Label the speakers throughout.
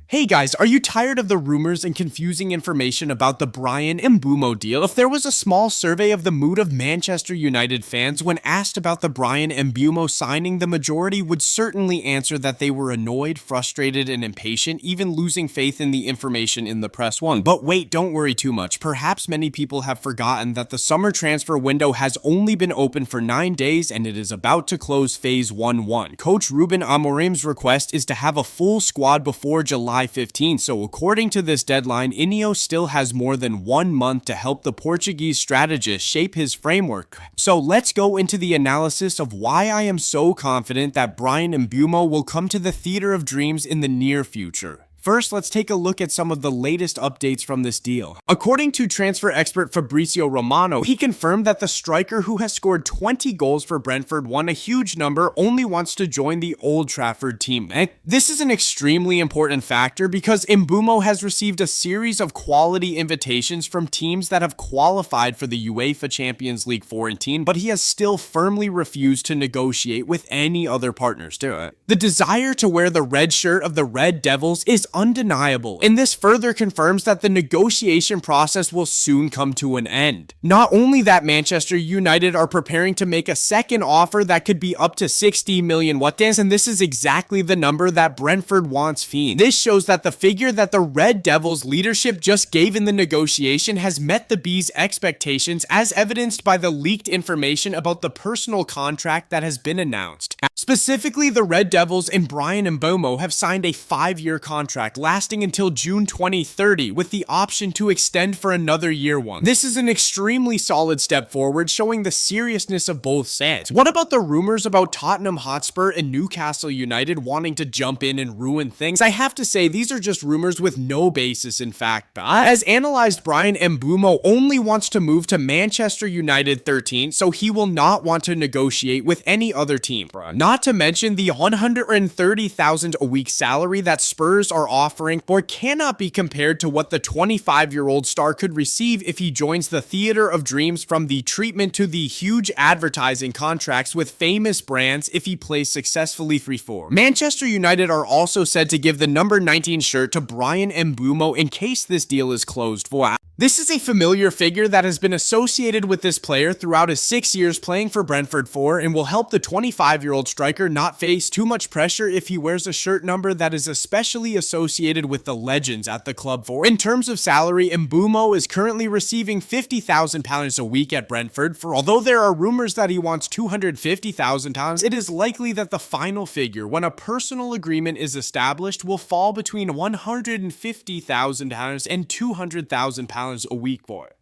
Speaker 1: Hey guys, are you tired of the rumors and confusing information about the Bryan Mbeumo deal? If there was a small survey of the mood of Manchester United fans when asked about the Bryan Mbeumo signing, the majority would certainly answer that they were annoyed, frustrated, and impatient, even losing faith in the information in the press one. But wait, don't worry too much. Perhaps many people have forgotten that the summer transfer window has only been open for 9 days and it is about to close phase 1-1. Coach Ruben Amorim's request is to have a full squad before July 15, so according to this deadline, Ineos still has more than 1 month to help the Portuguese strategist shape his framework. So let's go into the analysis of why I am so confident that Bryan Mbeumo will come to the Theatre of Dreams in the near future. First, let's take a look at some of the latest updates from this deal. According to transfer expert Fabrizio Romano, he confirmed that the striker who has scored 20 goals for Brentford, won a huge number, only wants to join the Old Trafford team. And this is an extremely important factor because Mbeumo has received a series of quality invitations from teams that have qualified for the UEFA Champions League 14, but he has still firmly refused to negotiate with any other partners to it. The desire to wear the red shirt of the Red Devils is undeniable, and this further confirms that the negotiation process will soon come to an end. Not only that, Manchester United are preparing to make a second offer that could be up to 60 million watts, and this is exactly the number that Brentford wants Fiend. This shows that the figure that the Red Devils leadership just gave in the negotiation has met the Bees' expectations, as evidenced by the leaked information about the personal contract that has been announced. Specifically, the Red Devils and Bryan Mbeumo have signed a 5-year contract lasting until June 2030 with the option to extend for another year one. This is an extremely solid step forward, showing the seriousness of both sides. What about the rumors about Tottenham Hotspur and Newcastle United wanting to jump in and ruin things? I have to say, these are just rumors with no basis in fact. But as analyzed, Bryan Mbeumo only wants to move to Manchester United 13, so he will not want to negotiate with any other team. Not to mention the 130,000 a week salary that Spurs are offering or cannot be compared to what the 25-year-old star could receive if he joins the Theatre of Dreams, from the treatment to the huge advertising contracts with famous brands if he plays successfully free-for. Manchester United are also said to give the number 19 shirt to Bryan Mbeumo in case this deal is closed. Wow. This is a familiar figure that has been associated with this player throughout his 6 years playing for Brentford and will help the 25-year-old striker not face too much pressure if he wears a shirt number that is especially associated with the legends at the club. In terms of salary, Mbeumo is currently receiving £50,000 a week at Brentford. Although there are rumors that he wants £250,000, it is likely that the final figure, when a personal agreement is established, will fall between £150,000 and £200,000 a week for it.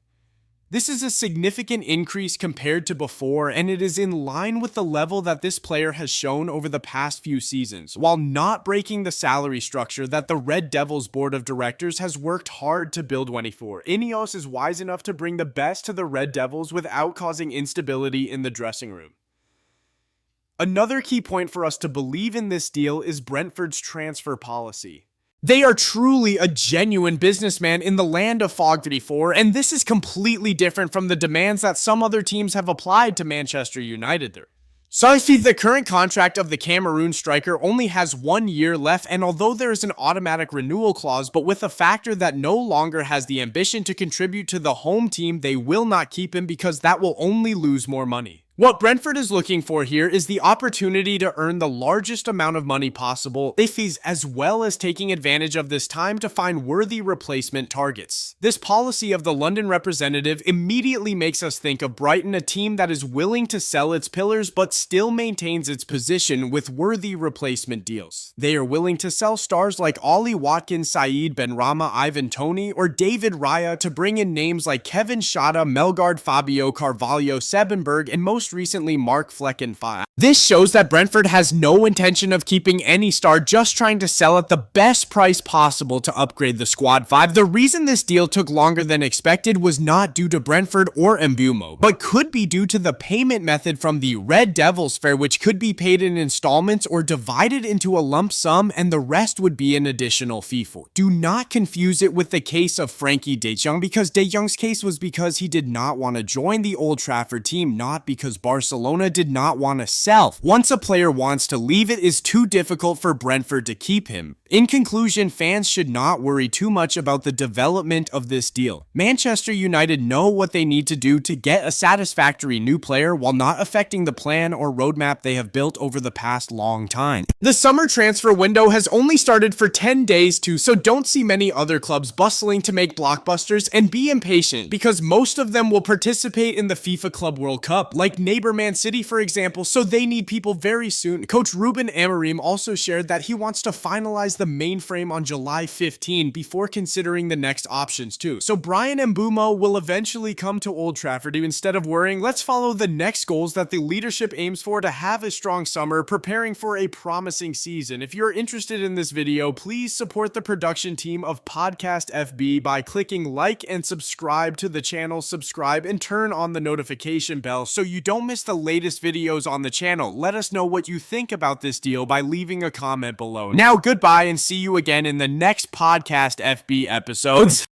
Speaker 1: This is a significant increase compared to before, and it is in line with the level that this player has shown over the past few seasons, while not breaking the salary structure that the Red Devils board of directors has worked hard to build. Ineos is wise enough to bring the best to the Red Devils without causing instability in the dressing room. Another key point for us to believe in this deal is Brentford's transfer policy. They are truly a genuine businessman in the land of Fog34, and this is completely different from the demands that some other teams have applied to Manchester United there. So the current contract of the Cameroon striker only has 1 year left, and although there is an automatic renewal clause, but with a factor that no longer has the ambition to contribute to the home team, they will not keep him because that will only lose more money. What Brentford is looking for here is the opportunity to earn the largest amount of money possible, as well as taking advantage of this time to find worthy replacement targets. This policy of the London representative immediately makes us think of Brighton, a team that is willing to sell its pillars but still maintains its position with worthy replacement deals. They are willing to sell stars like Ollie Watkins, Saeed Benrahma, Ivan Toney, or David Raya to bring in names like Kevin Schade, Melgard, Fabio Carvalho, Sebenberg, and most recently Mark Fleckenfire. This shows that Brentford has no intention of keeping any star, just trying to sell at the best price possible to upgrade the squad 5. The reason this deal took longer than expected was not due to Brentford or Mbeumo, but could be due to the payment method from the Red Devils fair, which could be paid in installments or divided into a lump sum, and the rest would be an additional fee for. Do not confuse it with the case of Frankie de Jong, because de Jong's case was because he did not want to join the Old Trafford team, not because because Barcelona did not want to sell. Once a player wants to leave, it is too difficult for Brentford to keep him. In conclusion, fans should not worry too much about the development of this deal. Manchester United know what they need to do to get a satisfactory new player while not affecting the plan or roadmap they have built over the past long time. The summer transfer window has only started for 10 days too, so don't see many other clubs bustling to make blockbusters, and be impatient because most of them will participate in the FIFA Club World Cup, like neighbor Man City for example, so they need people very soon. Coach Ruben Amorim also shared that he wants to finalize the mainframe on July 15 before considering the next options too. So Bryan Mbeumo will eventually come to Old Trafford. Instead of worrying, let's follow the next goals that the leadership aims for to have a strong summer, preparing for a promising season. If you're interested in this video, please support the production team of Podcast FB by clicking like and subscribe to the channel. Subscribe and turn on the notification bell so you don't miss the latest videos on the channel. Let us know what you think about this deal by leaving a comment below. Now, goodbye and see you again in the next Podcast FB episodes.